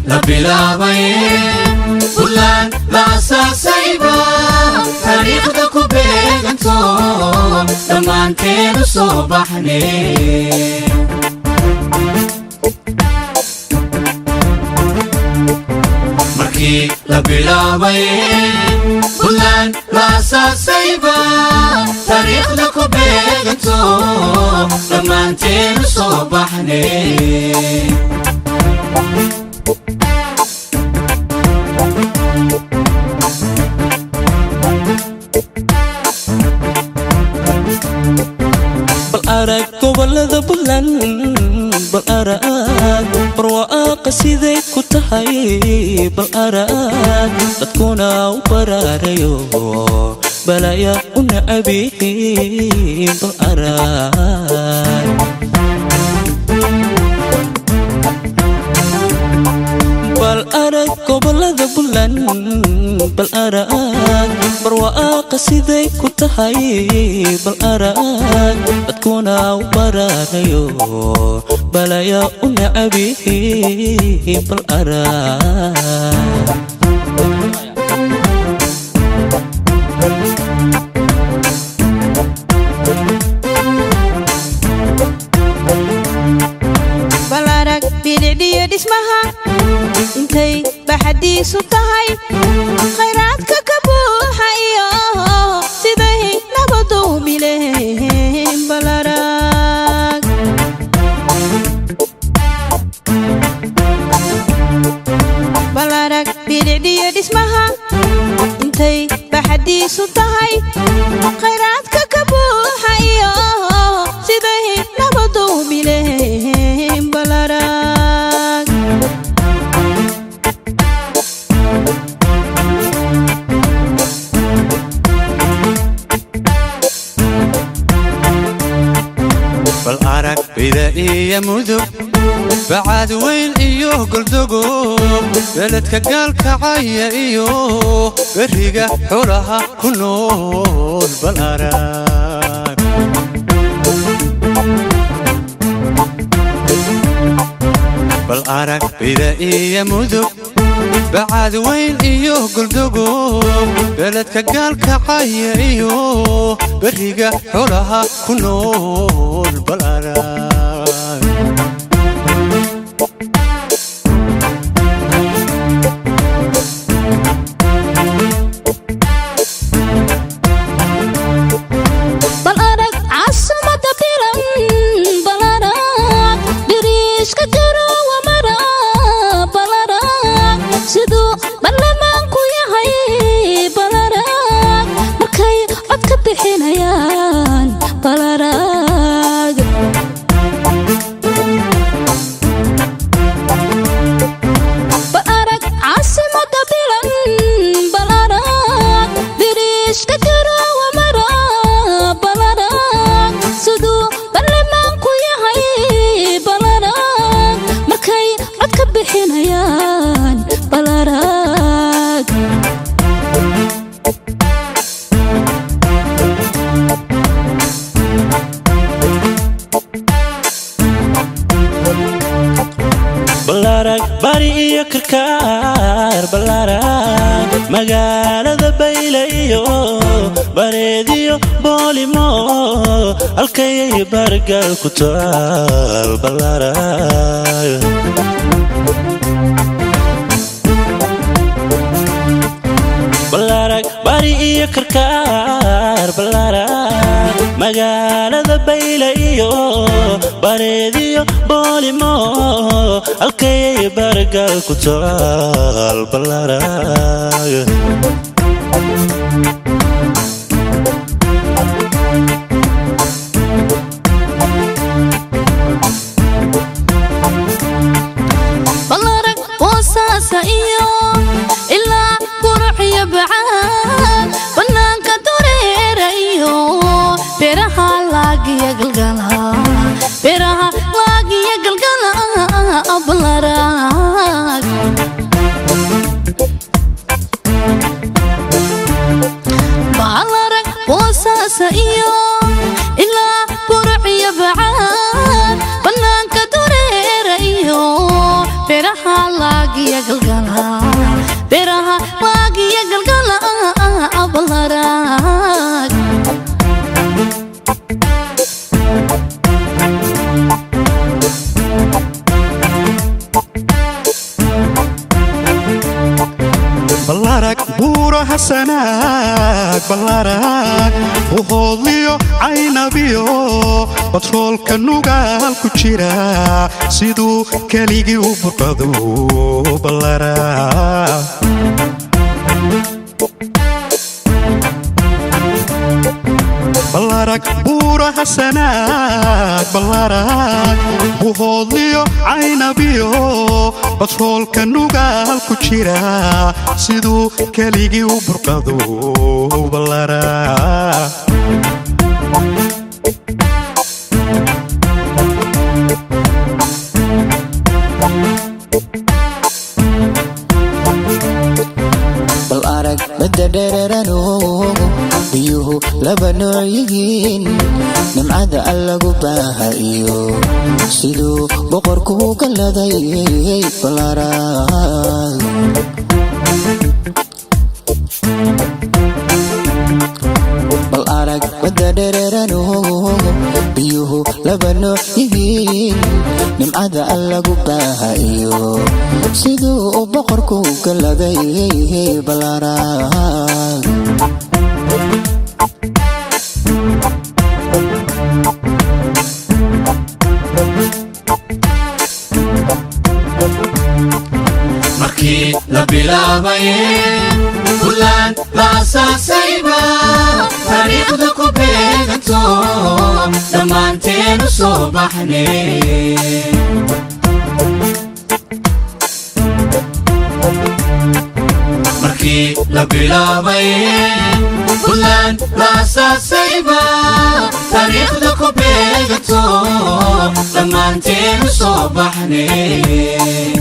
la bilaabay bulan la asaasayba taariikhda ku beeganto dhammaanteenu soo baxnay markii la bilaabay bulan la asaasayba taariikhda ku beeganto dhammaanteenu soo baxnay بالأرق gobolada Puntland بالأرق barwaaqo sidee ku tahay بالأرق dadkuna u baraarayo balaya u nacabiin بالأرق بالأرق gobolada Puntland بالأرق barwaaqo sidee ku tahay بالأرق dadkuna u baraarayo balaya u nacabiin بالأرق بالأرق بيدي دسمها intay baxadiisu tahay khayraadka ka buuxa iyo siday nabadu mileen بالأرق بالأرق bidicdi dhismaha intay baxadiisu tahay khayraadka ka buuxa iyo siday nabadu mileen بالأرق بالأرق بدائية مذوب بعد وين إيوه قلدقوب بلدك قالك عاية إيوه بريقة حولها كنول بالأرق بالأرق بدائية مذوب بعد وين إيوه قلدقوب بلدك قالك عاية إيوه بريقة حولها كنول بالأرق بالأرق عاصمة بيران بالأرق بريش كجرو ومرا بالأرق سدو برلمانكو يهي بالأرق مركي عدك بحنيان بالأرق بالأرق عاصمة بيران بالأرق بريش كجرو بحنيان بالأرق بالأرق باري كركار بالأرق مقالة بيليو بريديو بوليمو الكي برقى الكتال بالأرق karkaar ballaaran magaalada bayle iyo bareediyo boolimo halkay bargal ku taal ballaaran iyo ilaa quruxiyo bacaan banaanka dureerayo beeraha laagiya galgala ballaaran boosaasa iyo ilaa quruxiyo bacaan banaanka dureerayo beeraha laagiya galgala ballaaran بلارك بورا حسناك بلارك وهوليو عينبيو بطرول كنوغال كجيرا سيدو كاليجي وبرقدو بلارك بلارك بورا حسناك بلارك وهوليو عينبيو بطرول كنوغال كجيرا سيدو كاليجي وبرقدو بلارك بالأرق بددررنو بيوه لبنوعيين نمعد ألقو باها إيو سيدو بقركو كاللذي بالأرق بالأرق بددررنو بيوه لبنوعيين نمعد ألقو باها إيو سيدو بقركو كاللذي بالأرق markii la bilaabay kulan la saasayba taariikhda ku beeganto dhammaanteen u soo baxnay markii la bilaabay kulan la saasayba taariikhda ku beeganto dhammaanteen u soo baxnay